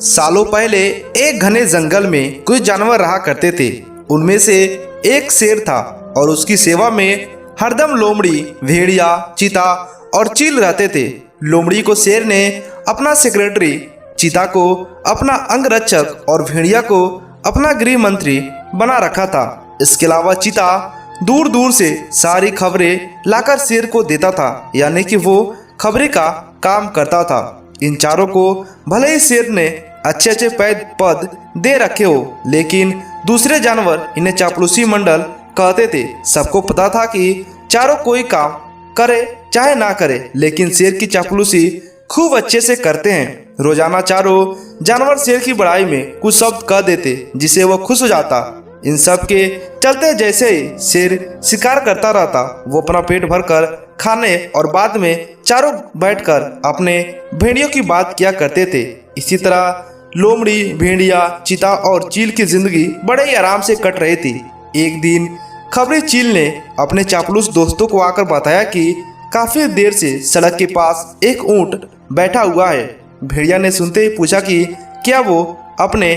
सालों पहले एक घने जंगल में कुछ जानवर रहा करते थे। उनमें से एक शेर था और उसकी सेवा में हरदम लोमड़ी, भेड़िया, चीता और चील रहते थे। लोमड़ी को शेर ने अपना सेक्रेटरी, चीता को अपना अंगरक्षक और भेड़िया को अपना गृह मंत्री बना रखा था। इसके अलावा चीता दूर दूर से सारी खबरें लाकर शेर को देता था, यानी कि वो खबरें का काम करता था। इन चारों को भले ही शेर ने अच्छे अच्छे पद दे रखे हो, लेकिन दूसरे जानवर इन्हें चापलूसी मंडल कहते थे। सबको पता था कि चारों कोई काम करे चाहे ना करे, लेकिन शेर की चापलूसी खूब अच्छे से करते हैं। रोजाना चारों जानवर शेर की बड़ाई में कुछ शब्द कह देते जिससे वह खुश हो जाता। इन सब के चलते जैसे ही शेर शिकार करता रहता, वो अपना पेट भरकर खाने और बाद में चारों बैठकर अपने भेड़ियों की बात किया करते थे। इसी तरह लोमड़ी, भेड़िया, चीता और चील की जिंदगी बड़े ही आराम से कट रही थी। एक दिन खबरी चील ने अपने चापलूस दोस्तों को आकर बताया कि काफी देर से सड़क के पास एक ऊंट बैठा हुआ है। भेड़िया ने सुनते ही पूछा कि क्या वो अपने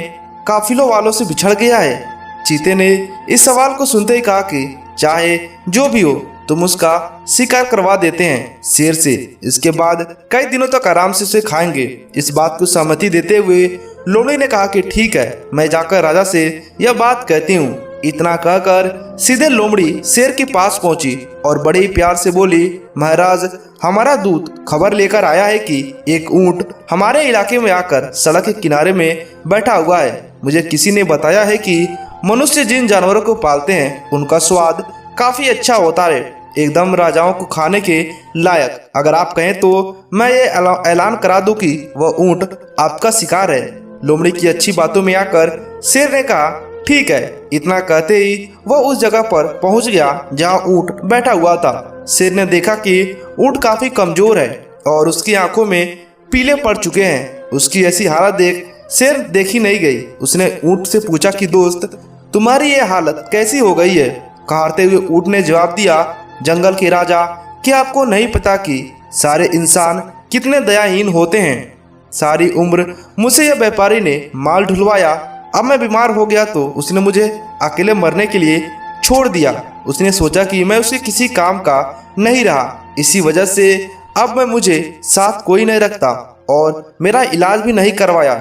काफिलों वालों से बिछड़ गया है। चीते ने इस सवाल को सुनते ही कहा कि चाहे जो भी हो, तुम उसका शिकार करवा देते हैं शेर से। इसके बाद कई दिनों तक आराम से उसे खाएंगे। इस बात को सहमति देते हुए लोमड़ी ने कहा कि ठीक है, मैं जाकर राजा से यह बात कहती हूँ। इतना कहकर सीधे लोमड़ी शेर के पास पहुंची और बड़े ही प्यार से बोली, महाराज, हमारा दूत खबर लेकर आया है कि एक ऊंट हमारे इलाके में आकर सड़क के किनारे में बैठा हुआ है। मुझे किसी ने बताया है कि मनुष्य जिन जानवरों को पालते हैं उनका स्वाद काफी अच्छा होता है, एकदम राजाओं को खाने के लायक। अगर आप कहें तो मैं ये ऐलान करा दूं कि वह ऊंट आपका शिकार है। लोमड़ी की अच्छी बातों में आकर शेर ने कहा, ठीक है। इतना कहते ही वह उस जगह पर पहुंच गया जहां ऊंट बैठा हुआ था। शेर ने देखा कि ऊंट काफी कमजोर है और उसकी आंखों में पीले पड़ चुके हैं। उसकी ऐसी हालत देख शेर देखी नहीं गई। उसने ऊंट से पूछा कि दोस्त, तुम्हारी ये हालत कैसी हो गई है। कहारते हुए ऊंट ने जवाब दिया, जंगल के राजा, क्या आपको नहीं पता कि सारे इंसान कितने दयाहीन होते हैं। सारी उम्र मुझसे यह व्यापारी ने माल ढुलवाया, अब मैं बीमार हो गया तो उसने मुझे अकेले मरने के लिए छोड़ दिया। उसने सोचा कि मैं उसके किसी काम का नहीं रहा, इसी वजह से अब मैं मुझे साथ कोई नहीं रखता और मेरा इलाज भी नहीं करवाया।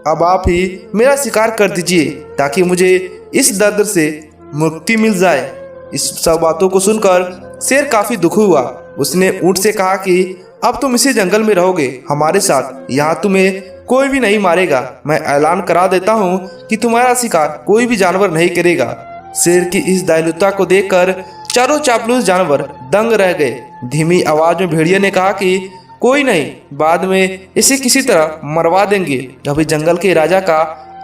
अब आप ही मेरा शिकार कर दीजिए ताकि मुझे इस दर्द से मुक्ति मिल जाए। इस सब बातों को सुनकर शेर काफी दुखी हुआ। उसने ऊंट से कहा कि अब तुम इसी जंगल में रहोगे हमारे साथ, यहाँ तुम्हें कोई भी नहीं मारेगा। मैं ऐलान करा देता हूँ कि तुम्हारा शिकार कोई भी जानवर नहीं करेगा। शेर की इस दयालुता को देखकर चारों चापलूस जानवर दंग रह गए। धीमी आवाज में भेड़िया ने कहा कि कोई नहीं, बाद में इसे किसी तरह मरवा देंगे। अभी जंगल के राजा का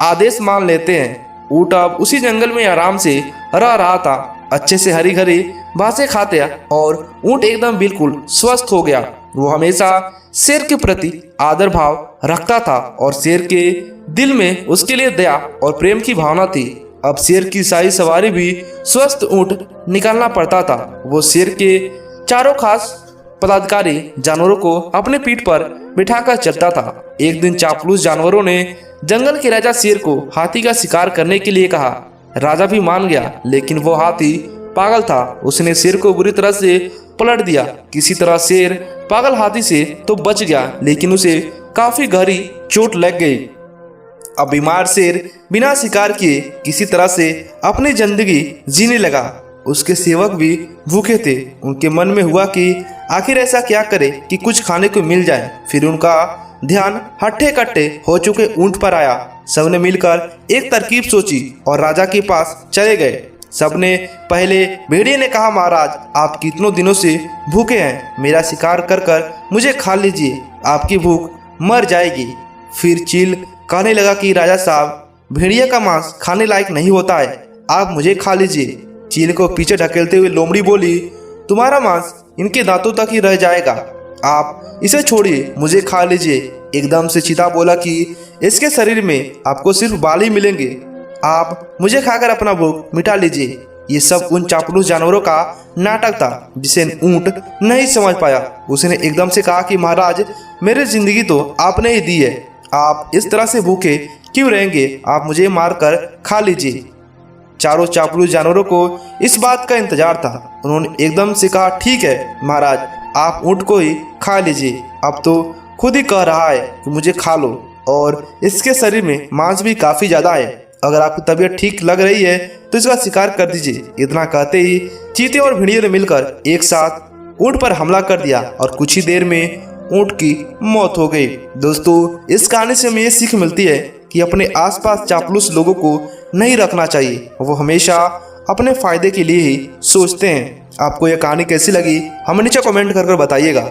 आदेश मान लेते हैं। ऊंट अब उसी जंगल में आराम से रह रहा था, अच्छे से हरी हरी घासें खाते और ऊंट एकदम बिल्कुल स्वस्थ हो गया। वो हमेशा शेर के प्रति आदर भाव रखता था और शेर के दिल में उसके लिए दया और प्रेम की भावना थी। अब शेर की सारी सवारी भी स्वस्थ ऊंट निकालना पड़ता था। वो शेर के चारों खास पदाधिकारी जानवरों को अपने पीठ पर बिठाकर चलता था। एक दिन चापलूस जानवरों ने जंगल के राजा शेर को हाथी का शिकार करने के लिए कहा। राजा भी मान गया, लेकिन वो हाथी पागल था। उसने शेर को बुरी तरह से पलट दिया। किसी तरह शेर पागल हाथी से तो बच गया, लेकिन उसे काफी गहरी चोट लग गई। अब बीमार शेर बिना शिकार किए किसी तरह से अपनी जिंदगी जीने लगा। उसके सेवक भी भूखे थे। उनके मन में हुआ कि आखिर ऐसा क्या करे कि कुछ खाने को मिल जाए। फिर उनका ध्यान हट्टे कट्टे हो चुके ऊंट पर आया। सबने मिलकर एक तरकीब सोची और राजा के पास चले गए। सबने पहले भेड़िए ने कहा, महाराज, आप कितनों दिनों से भूखे हैं, मेरा शिकार कर कर मुझे खा लीजिए, आपकी भूख मर जाएगी। फिर चील कहने लगा कि राजा साहब, भेड़िया का मांस खाने लायक नहीं होता है, आप मुझे खा लीजिए। चील को पीछे ढकेलते हुए लोमड़ी बोली, तुम्हारा मांस इनके दांतों तक ही रह जाएगा, आप इसे छोड़िए, मुझे खा लीजिए। एकदम से चीता बोला कि इसके शरीर में आपको सिर्फ बाल ही मिलेंगे, आप मुझे खाकर अपना भूख मिटा लीजिए। ये सब उन चापलूस जानवरों का नाटक था जिसे ऊंट नहीं समझ पाया। उसने एकदम से कहा कि महाराज, मेरी जिंदगी तो आपने ही दी है, आप इस तरह से भूखे क्यों रहेंगे, आप मुझे मारकर खा लीजिए। चारों चापलूस जानवरों को इस बात का इंतजार था। उन्होंने एकदम से कहा, ठीक है महाराज, आप ऊँट को ही खा लीजिए। अब तो खुद ही कह रहा है कि मुझे खा लो, और इसके शरीर में मांस भी काफ़ी ज़्यादा है। अगर आपकी तबीयत ठीक लग रही है तो इसका शिकार कर दीजिए। इतना कहते ही चीते और भेड़ियों ने मिलकर एक साथ ऊँट पर हमला कर दिया और कुछ ही देर में ऊँट की मौत हो गई। दोस्तों, इस कहानी से हमें ये सीख मिलती है कि अपने आसपास चापलूस लोगों को नहीं रखना चाहिए। वो हमेशा अपने फायदे के लिए ही सोचते हैं। आपको यह कहानी कैसी लगी हमें नीचे कमेंट कर बताइएगा।